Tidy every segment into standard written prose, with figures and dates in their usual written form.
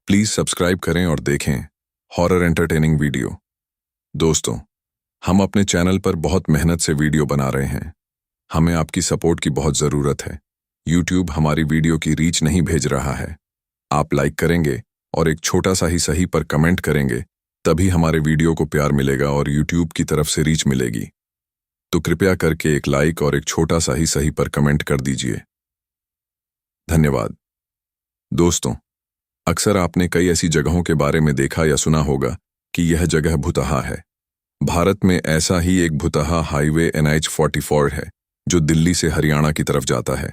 Please subscribe करें और देखें हॉरर एंटरटेनिंग वीडियो। दोस्तों, हम अपने चैनल पर बहुत मेहनत से वीडियो बना रहे हैं। हमें आपकी सपोर्ट की बहुत ज़रूरत है। यूट्यूब हमारी वीडियो की रीच नहीं भेज रहा है। आप लाइक करेंगे और एक छोटा सा ही सही पर कमेंट करेंगे, तभी हमारे वीडियो को प्यार मिलेगा और यूट्यूब की तरफ से रीच मिलेगी। तो कृपया करके एक लाइक और एक छोटा सा ही सही पर कमेंट कर दीजिए। धन्यवाद। दोस्तों, अक्सर आपने कई ऐसी जगहों के बारे में देखा या सुना होगा कि यह जगह भुतहा है। भारत में ऐसा ही एक भुतहा हाईवे NH-44 है जो दिल्ली से हरियाणा की तरफ जाता है।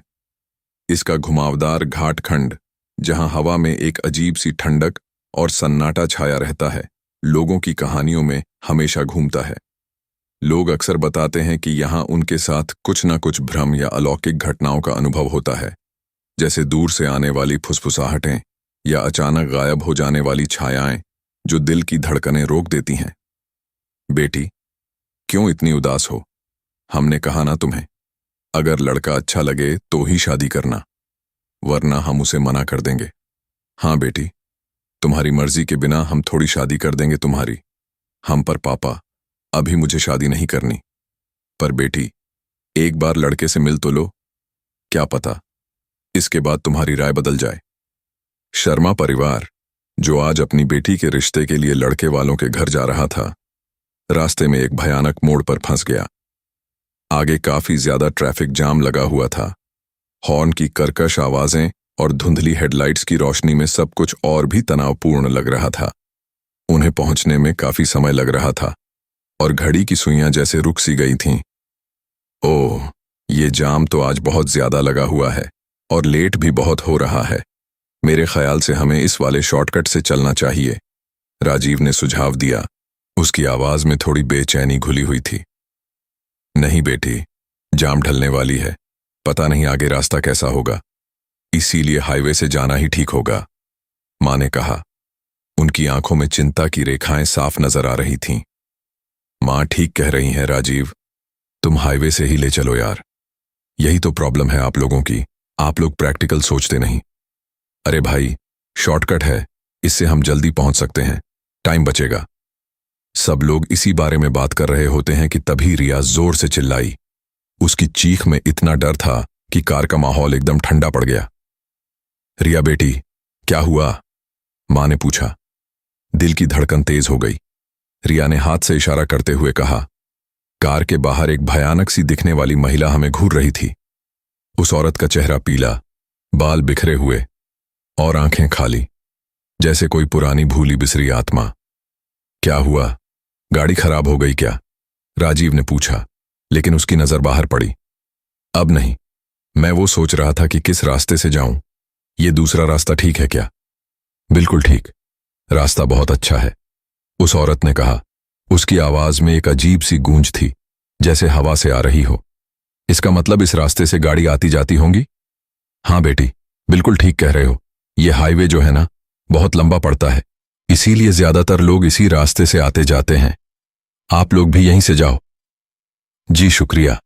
इसका घुमावदार घाट खंड, जहां हवा में एक अजीब सी ठंडक और सन्नाटा छाया रहता है, लोगों की कहानियों में हमेशा घूमता है। लोग अक्सर बताते हैं कि यहां उनके साथ कुछ न कुछ भ्रम या अलौकिक घटनाओं का अनुभव होता है, जैसे दूर से आने वाली फुसफुसाहटें या अचानक गायब हो जाने वाली छायाएं जो दिल की धड़कनें रोक देती हैं। बेटी, क्यों इतनी उदास हो? हमने कहा ना तुम्हें, अगर लड़का अच्छा लगे तो ही शादी करना, वरना हम उसे मना कर देंगे। हाँ बेटी, तुम्हारी मर्जी के बिना हम थोड़ी शादी कर देंगे तुम्हारी। हम पर पापा, अभी मुझे शादी नहीं करनी। पर बेटी, एक बार लड़के से मिल तो लो, क्या पता इसके बाद तुम्हारी राय बदल जाए। शर्मा परिवार, जो आज अपनी बेटी के रिश्ते के लिए लड़के वालों के घर जा रहा था, रास्ते में एक भयानक मोड़ पर फंस गया। आगे काफी ज्यादा ट्रैफिक जाम लगा हुआ था। हॉर्न की कर्कश आवाजें और धुंधली हेडलाइट्स की रोशनी में सब कुछ और भी तनावपूर्ण लग रहा था। उन्हें पहुंचने में काफी समय लग रहा था और घड़ी की सुइयां जैसे रुक सी गई थीं। ओह, ये जाम तो आज बहुत ज्यादा लगा हुआ है और लेट भी बहुत हो रहा है। मेरे ख्याल से हमें इस वाले शॉर्टकट से चलना चाहिए, राजीव ने सुझाव दिया। उसकी आवाज में थोड़ी बेचैनी घुली हुई थी। नहीं बेटी, जाम ढलने वाली है, पता नहीं आगे रास्ता कैसा होगा, इसीलिए हाईवे से जाना ही ठीक होगा, मां ने कहा। उनकी आंखों में चिंता की रेखाएं साफ नजर आ रही थीं। मां ठीक कह रही हैं राजीव, तुम हाईवे से ही ले चलो यार। यही तो प्रॉब्लम है आप लोगों की, आप लोग प्रैक्टिकल सोचते नहीं। अरे भाई, शॉर्टकट है, इससे हम जल्दी पहुंच सकते हैं, टाइम बचेगा। सब लोग इसी बारे में बात कर रहे होते हैं कि तभी रिया जोर से चिल्लाई। उसकी चीख में इतना डर था कि कार का माहौल एकदम ठंडा पड़ गया। रिया बेटी, क्या हुआ? मां ने पूछा। दिल की धड़कन तेज हो गई। रिया ने हाथ से इशारा करते हुए कहा, कार के बाहर एक भयानक सी दिखने वाली महिला हमें घूर रही थी। उस औरत का चेहरा पीला, बाल बिखरे हुए और आंखें खाली, जैसे कोई पुरानी भूली बिसरी आत्मा। क्या हुआ, गाड़ी खराब हो गई क्या? राजीव ने पूछा, लेकिन उसकी नजर बाहर पड़ी। अब नहीं, मैं वो सोच रहा था कि किस रास्ते से जाऊं। ये दूसरा रास्ता ठीक है क्या? बिल्कुल ठीक, रास्ता बहुत अच्छा है, उस औरत ने कहा। उसकी आवाज में एक अजीब सी गूंज थी, जैसे हवा से आ रही हो। इसका मतलब इस रास्ते से गाड़ी आती जाती होंगी? हाँ बेटी, बिल्कुल ठीक कह रहे हो। ये हाईवे जो है ना, बहुत लंबा पड़ता है, इसीलिए ज्यादातर लोग इसी रास्ते से आते जाते हैं। आप लोग भी यहीं से जाओ। जी शुक्रिया।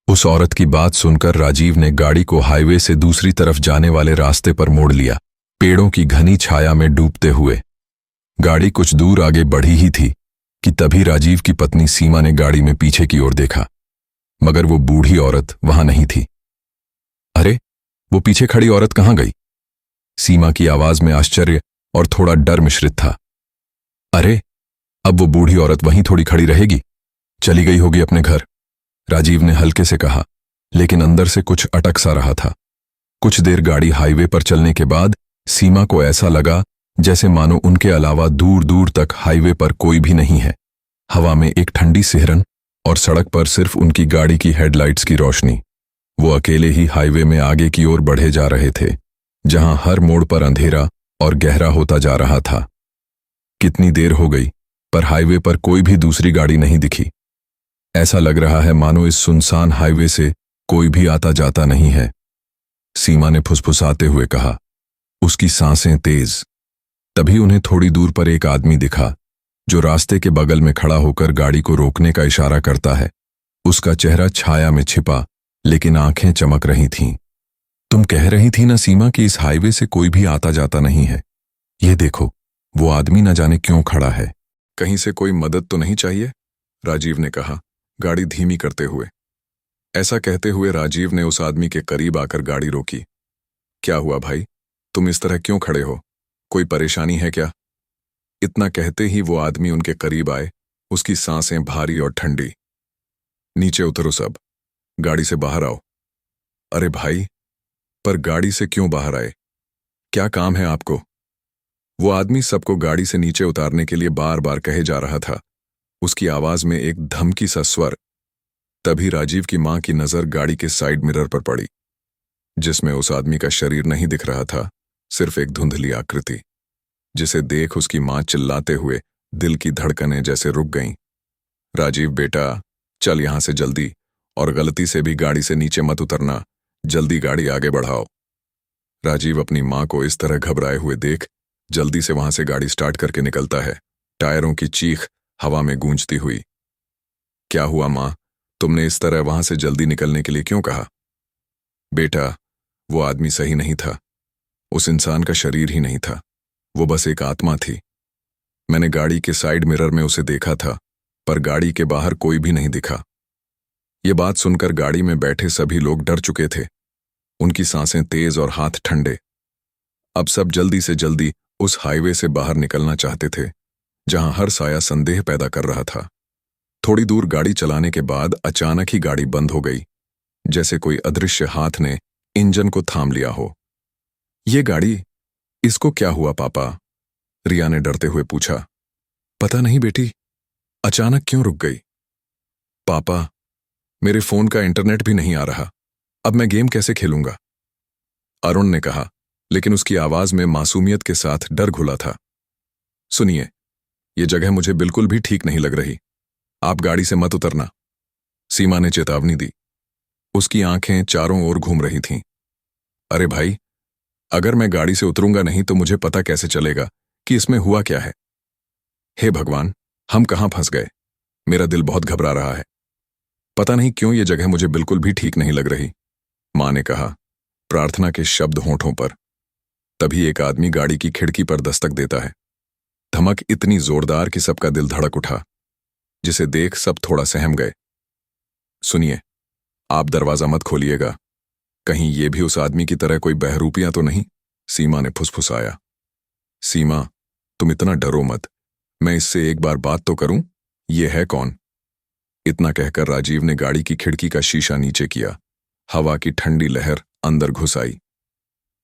उस औरत की बात सुनकर राजीव ने गाड़ी को हाईवे से दूसरी तरफ जाने वाले रास्ते पर मोड़ लिया, पेड़ों की घनी छाया में डूबते हुए। गाड़ी कुछ दूर आगे बढ़ी ही थी कि तभी राजीव की पत्नी सीमा ने गाड़ी में पीछे की ओर देखा, मगर वो बूढ़ी औरत वहां नहीं थी। अरे, वो पीछे खड़ी औरत कहां गई? सीमा की आवाज में आश्चर्य और थोड़ा डर मिश्रित था। अरे, अब वो बूढ़ी औरत वहीं थोड़ी खड़ी रहेगी, चली गई होगी अपने घर, राजीव ने हल्के से कहा, लेकिन अंदर से कुछ अटक सा रहा था। कुछ देर गाड़ी हाईवे पर चलने के बाद सीमा को ऐसा लगा जैसे मानो उनके अलावा दूर दूर तक हाईवे पर कोई भी नहीं है। हवा में एक ठंडी सिहरन और सड़क पर सिर्फ उनकी गाड़ी की हेडलाइट्स की रोशनी। वो अकेले ही हाईवे में आगे की ओर बढ़े जा रहे थे, जहां हर मोड़ पर अंधेरा और गहरा होता जा रहा था। कितनी देर हो गई, पर हाईवे पर कोई भी दूसरी गाड़ी नहीं दिखी। ऐसा लग रहा है मानो इस सुनसान हाईवे से कोई भी आता जाता नहीं है, सीमा ने फुसफुसाते हुए कहा। उसकी सांसें तेज। तभी उन्हें थोड़ी दूर पर एक आदमी दिखा, जो रास्ते के बगल में खड़ा होकर गाड़ी को रोकने का इशारा करता है। उसका चेहरा छाया में छिपा, लेकिन आंखें चमक रही थीं। तुम कह रही थी ना सीमा कि इस हाईवे से कोई भी आता जाता नहीं है, ये देखो, वो आदमी न जाने क्यों खड़ा है। कहीं से कोई मदद तो नहीं चाहिए? राजीव ने कहा, गाड़ी धीमी करते हुए। ऐसा कहते हुए राजीव ने उस आदमी के करीब आकर गाड़ी रोकी। क्या हुआ भाई, तुम इस तरह क्यों खड़े हो? कोई परेशानी है क्या? इतना कहते ही वो आदमी उनके करीब आए, उसकी सांसें भारी और ठंडी। नीचे उतरो सब, गाड़ी से बाहर आओ। अरे भाई, पर गाड़ी से क्यों बाहर आए? क्या काम है आपको? वो आदमी सबको गाड़ी से नीचे उतारने के लिए बार बार कहे जा रहा था, उसकी आवाज में एक धमकी सा स्वर। तभी राजीव की मां की नजर गाड़ी के साइड मिरर पर पड़ी, जिसमें उस आदमी का शरीर नहीं दिख रहा था, सिर्फ एक धुंधली आकृति, जिसे देख उसकी मां चिल्लाते हुए दिल की धड़कनें जैसे रुक गईं। राजीव बेटा, चल यहां से जल्दी, और गलती से भी गाड़ी से नीचे मत उतरना, जल्दी गाड़ी आगे बढ़ाओ। राजीव अपनी मां को इस तरह घबराए हुए देख जल्दी से वहां से गाड़ी स्टार्ट करके निकलता है, टायरों की चीख हवा में गूंजती हुई। क्या हुआ मां, तुमने इस तरह वहां से जल्दी निकलने के लिए क्यों कहा? बेटा, वो आदमी सही नहीं था, उस इंसान का शरीर ही नहीं था, वो बस एक आत्मा थी। मैंने गाड़ी के साइड मिरर में उसे देखा था, पर गाड़ी के बाहर कोई भी नहीं दिखा। ये बात सुनकर गाड़ी में बैठे सभी लोग डर चुके थे, उनकी सांसें तेज और हाथ ठंडे। अब सब जल्दी से जल्दी उस हाईवे से बाहर निकलना चाहते थे, जहां हर साया संदेह पैदा कर रहा था। थोड़ी दूर गाड़ी चलाने के बाद अचानक ही गाड़ी बंद हो गई, जैसे कोई अदृश्य हाथ ने इंजन को थाम लिया हो। ये गाड़ी, इसको क्या हुआ पापा? रिया ने डरते हुए पूछा। पता नहीं बेटी, अचानक क्यों रुक गई? पापा, मेरे फोन का इंटरनेट भी नहीं आ रहा, अब मैं गेम कैसे खेलूंगा? अरुण ने कहा, लेकिन उसकी आवाज में मासूमियत के साथ डर घुला था। सुनिए, ये जगह मुझे बिल्कुल भी ठीक नहीं लग रही, आप गाड़ी से मत उतरना, सीमा ने चेतावनी दी। उसकी आंखें चारों ओर घूम रही थीं। अरे भाई, अगर मैं गाड़ी से उतरूंगा नहीं तो मुझे पता कैसे चलेगा कि इसमें हुआ क्या है? हे भगवान, हम कहां फंस गए? मेरा दिल बहुत घबरा रहा है। पता नहीं क्यों ये जगह मुझे बिल्कुल भी ठीक नहीं लग रही, मां ने कहा, प्रार्थना के शब्द होंठों पर। तभी एक आदमी गाड़ी की खिड़की पर दस्तक देता है। धमक इतनी जोरदार कि सबका दिल धड़क उठा, जिसे देख सब थोड़ा सहम गए। सुनिए, आप दरवाजा मत खोलिएगा, कहीं ये भी उस आदमी की तरह कोई बहरूपियां तो नहीं? सीमा ने फुसफुसाया। सीमा, तुम इतना डरो मत, मैं इससे एक बार बात तो करूं, ये है कौन? इतना कहकर राजीव ने गाड़ी की खिड़की का शीशा नीचे किया। हवा की ठंडी लहर अंदर घुस आई।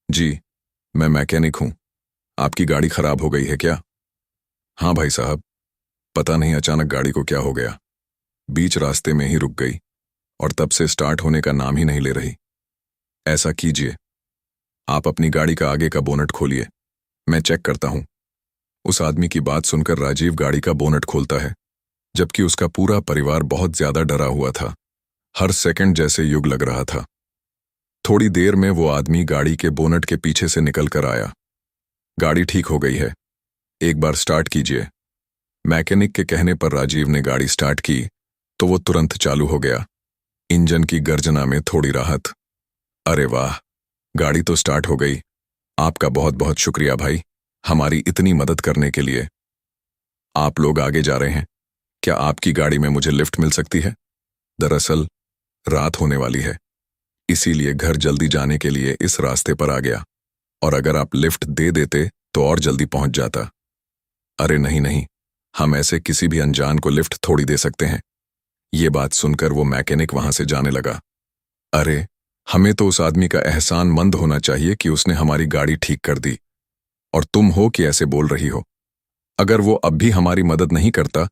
जी, मैं मैकेनिक हूं, आपकी गाड़ी खराब हो गई है क्या? हाँ भाई साहब, पता नहीं अचानक गाड़ी को क्या हो गया, बीच रास्ते में ही रुक गई और तब से स्टार्ट होने का नाम ही नहीं ले रही। ऐसा कीजिए, आप अपनी गाड़ी का आगे का बोनट खोलिए, मैं चेक करता हूं। उस आदमी की बात सुनकर राजीव गाड़ी का बोनट खोलता है, जबकि उसका पूरा परिवार बहुत ज्यादा डरा हुआ था। हर सेकंड जैसे युग लग रहा था। थोड़ी देर में वो आदमी गाड़ी के बोनट के पीछे से निकल कर आया। गाड़ी ठीक हो गई है, एक बार स्टार्ट कीजिए। मैकेनिक के कहने पर राजीव ने गाड़ी स्टार्ट की तो वो तुरंत चालू हो गया। इंजन की गर्जना में थोड़ी राहत। अरे वाह, गाड़ी तो स्टार्ट हो गई। आपका बहुत बहुत शुक्रिया भाई, हमारी इतनी मदद करने के लिए। आप लोग आगे जा रहे हैं, क्या आपकी गाड़ी में मुझे लिफ्ट मिल सकती है? दरअसल रात होने वाली है, इसीलिए घर जल्दी जाने के लिए इस रास्ते पर आ गया, और अगर आप लिफ्ट दे देते तो और जल्दी पहुंच जाता। अरे नहीं नहीं, हम ऐसे किसी भी अनजान को लिफ्ट थोड़ी दे सकते हैं। ये बात सुनकर वो मैकेनिक वहां से जाने लगा। अरे, हमें तो उस आदमी का एहसान मंद होना चाहिए कि उसने हमारी गाड़ी ठीक कर दी, और तुम हो कि ऐसे बोल रही हो। अगर वो अब भी हमारी मदद नहीं करता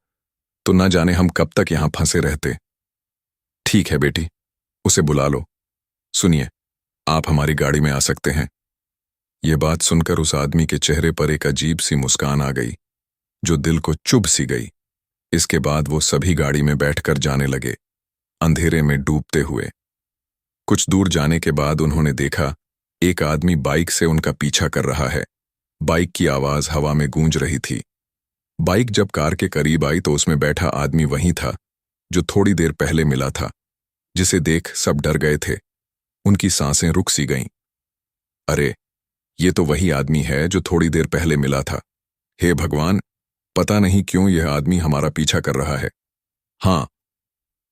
तो न जाने हम कब तक यहां फंसे रहते। ठीक है बेटी, उसे बुला लो। सुनिए, आप हमारी गाड़ी में आ सकते हैं। ये बात सुनकर उस आदमी के चेहरे पर एक अजीब सी मुस्कान आ गई, जो दिल को चुभ सी गई। इसके बाद वो सभी गाड़ी में बैठकर जाने लगे, अंधेरे में डूबते हुए। कुछ दूर जाने के बाद उन्होंने देखा, एक आदमी बाइक से उनका पीछा कर रहा है। बाइक की आवाज हवा में गूंज रही थी। बाइक जब कार के करीब आई तो उसमें बैठा आदमी वही था जो थोड़ी देर पहले मिला था, जिसे देख सब डर गए थे। उनकी सांसें रुक सी गईं। अरे, ये तो वही आदमी है जो थोड़ी देर पहले मिला था। हे भगवान, पता नहीं क्यों यह आदमी हमारा पीछा कर रहा है। हाँ,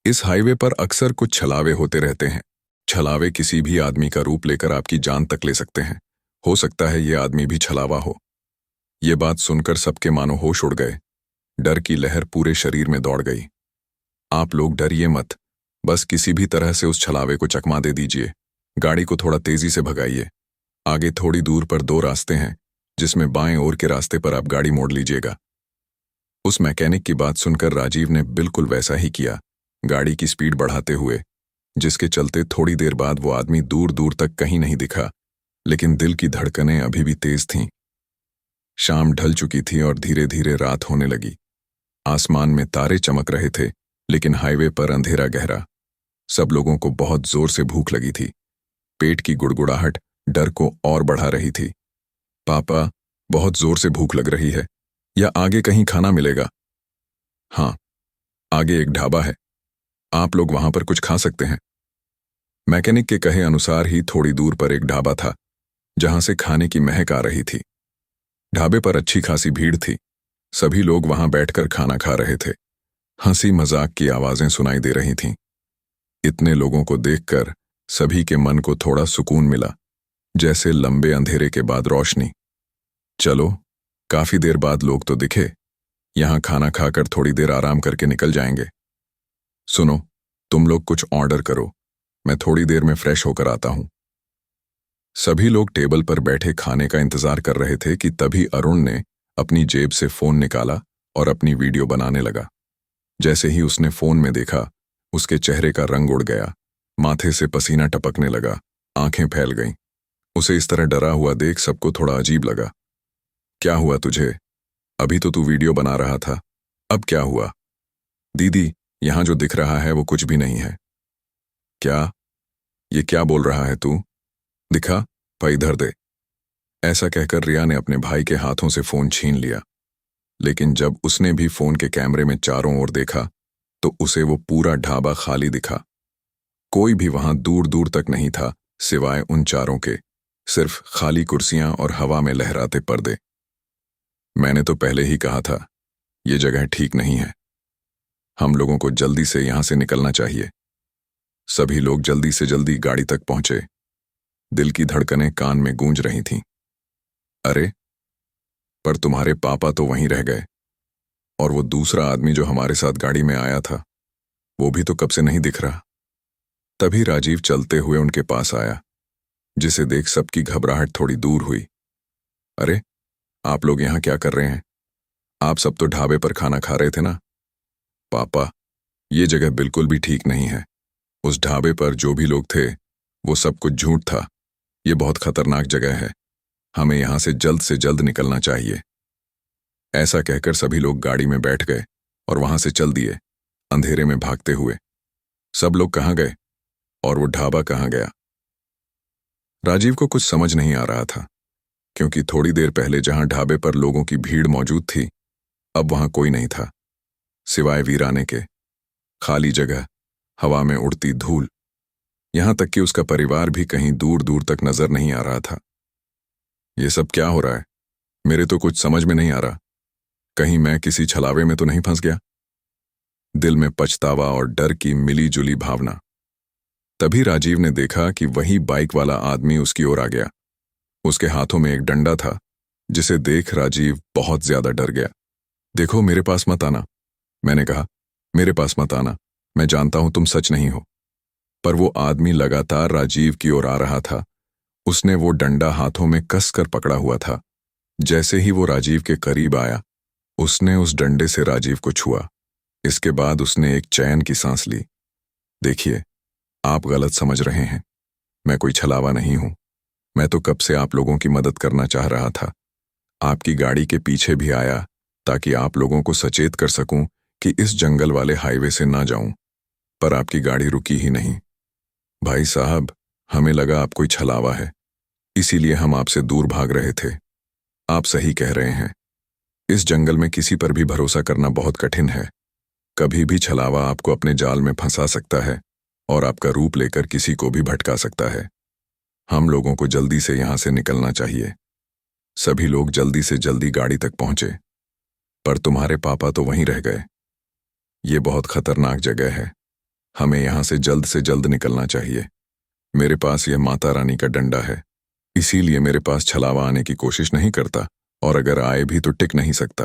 इस हाईवे पर अक्सर कुछ छलावे होते रहते हैं। छलावे किसी भी आदमी का रूप लेकर आपकी जान तक ले सकते हैं। हो सकता है ये आदमी भी छलावा हो। ये बात सुनकर सबके मानो होश उड़ गए। डर की लहर पूरे शरीर में दौड़ गई। आप लोग डरिए मत, बस किसी भी तरह से उस छलावे को चकमा दे दीजिए। गाड़ी को थोड़ा तेजी से भगाइए। आगे थोड़ी दूर पर 2 रास्ते हैं, जिसमें बाएं ओर के रास्ते पर आप गाड़ी मोड़ लीजिएगा। उस मैकेनिक की बात सुनकर राजीव ने बिल्कुल वैसा ही किया, गाड़ी की स्पीड बढ़ाते हुए, जिसके चलते थोड़ी देर बाद वो आदमी दूर दूर तक कहीं नहीं दिखा, लेकिन दिल की धड़कनें अभी भी तेज थीं। शाम ढल चुकी थी और धीरे धीरे रात होने लगी। आसमान में तारे चमक रहे थे, लेकिन हाईवे पर अंधेरा गहरा। सब लोगों को बहुत जोर से भूख लगी थी। पेट की गुड़गुड़ाहट डर को और बढ़ा रही थी। पापा, बहुत जोर से भूख लग रही है, या आगे कहीं खाना मिलेगा? हाँ, आगे एक ढाबा है, आप लोग वहां पर कुछ खा सकते हैं। मैकेनिक के कहे अनुसार ही थोड़ी दूर पर एक ढाबा था, जहां से खाने की महक आ रही थी। ढाबे पर अच्छी खासी भीड़ थी। सभी लोग वहां बैठकर खाना खा रहे थे। हंसी मजाक की आवाजें सुनाई दे रही थीं। इतने लोगों को देखकर सभी के मन को थोड़ा सुकून मिला, जैसे लंबे अंधेरे के बाद रोशनी। चलो, काफी देर बाद लोग तो दिखे, यहां खाना खाकर थोड़ी देर आराम करके निकल जाएंगे। सुनो, तुम लोग कुछ ऑर्डर करो, मैं थोड़ी देर में फ्रेश होकर आता हूं। सभी लोग टेबल पर बैठे खाने का इंतजार कर रहे थे कि तभी अरुण ने अपनी जेब से फोन निकाला और अपनी वीडियो बनाने लगा। जैसे ही उसने फोन में देखा, उसके चेहरे का रंग उड़ गया, माथे से पसीना टपकने लगा, आंखें फैल गईं। उसे इस तरह डरा हुआ देख सबको थोड़ा अजीब लगा। क्या हुआ तुझे? अभी तो तू वीडियो बना रहा था, अब क्या हुआ? दीदी, यहां जो दिख रहा है वो कुछ भी नहीं है। क्या? ये क्या बोल रहा है तू? दिखा, भाई इधर दे। ऐसा कहकर रिया ने अपने भाई के हाथों से फोन छीन लिया। लेकिन जब उसने भी फोन के कैमरे में चारों ओर देखा, तो उसे वो पूरा ढाबा खाली दिखा। कोई भी वहां दूर दूर तक नहीं था, सिवाय उन चारों के। सिर्फ खाली कुर्सियां और हवा में लहराते पर्दे। मैंने तो पहले ही कहा था, ये जगह ठीक नहीं है। हम लोगों को जल्दी से यहां से निकलना चाहिए। सभी लोग जल्दी से जल्दी गाड़ी तक पहुंचे। दिल की धड़कनें कान में गूंज रही थीं। अरे, पर तुम्हारे पापा तो वहीं रह गए, और वो दूसरा आदमी जो हमारे साथ गाड़ी में आया था, वो भी तो कब से नहीं दिख रहा। तभी राजीव चलते हुए उनके पास आया, जिसे देख सबकी घबराहट थोड़ी दूर हुई। अरे, आप लोग यहां क्या कर रहे हैं? आप सब तो ढाबे पर खाना खा रहे थे ना? पापा, ये जगह बिल्कुल भी ठीक नहीं है। उस ढाबे पर जो भी लोग थे, वो सब कुछ झूठ था। ये बहुत खतरनाक जगह है, हमें यहां से जल्द निकलना चाहिए। ऐसा कहकर सभी लोग गाड़ी में बैठ गए और वहां से चल दिए, अंधेरे में भागते हुए। सब लोग कहां गए और वो ढाबा कहां गया? राजीव को कुछ समझ नहीं आ रहा था, क्योंकि थोड़ी देर पहले जहां ढाबे पर लोगों की भीड़ मौजूद थी, अब वहां कोई नहीं था, सिवाय वीराने के। खाली जगह, हवा में उड़ती धूल, यहां तक कि उसका परिवार भी कहीं दूर दूर तक नजर नहीं आ रहा था। ये सब क्या हो रहा है? मेरे तो कुछ समझ में नहीं आ रहा। कहीं मैं किसी छलावे में तो नहीं फंस गया? दिल में पछतावा और डर की मिली जुली भावना। तभी राजीव ने देखा कि वही बाइक वाला आदमी उसकी ओर आ गया। उसके हाथों में एक डंडा था, जिसे देख राजीव बहुत ज्यादा डर गया। देखो, मेरे पास मत आना, मैंने कहा। मेरे पास मत आना, मैं जानता हूं तुम सच नहीं हो। पर वो आदमी लगातार राजीव की ओर आ रहा था। उसने वो डंडा हाथों में कसकर पकड़ा हुआ था। जैसे ही वो राजीव के करीब आया, उसने उस डंडे से राजीव को छुआ। इसके बाद उसने एक चैन की सांस ली। देखिए, आप गलत समझ रहे हैं, मैं कोई छलावा नहीं हूं। मैं तो कब से आप लोगों की मदद करना चाह रहा था। आपकी गाड़ी के पीछे भी आया, ताकि आप लोगों को सचेत कर सकूं कि इस जंगल वाले हाईवे से ना जाऊं। पर आपकी गाड़ी रुकी ही नहीं। भाई साहब, हमें लगा आप कोई छलावा है, इसीलिए हम आपसे दूर भाग रहे थे। आप सही कह रहे हैं, इस जंगल में किसी पर भी भरोसा करना बहुत कठिन है। कभी भी छलावा आपको अपने जाल में फंसा सकता है और आपका रूप लेकर किसी को भी भटका सकता है। हम लोगों को जल्दी से यहाँ से निकलना चाहिए। सभी लोग जल्दी से जल्दी गाड़ी तक पहुंचे, पर तुम्हारे पापा तो वहीं रह गए। ये बहुत खतरनाक जगह है, हमें यहाँ से जल्द निकलना चाहिए। मेरे पास यह माता रानी का डंडा है, इसीलिए मेरे पास छलावा आने की कोशिश नहीं करता, और अगर आए भी तो टिक नहीं सकता।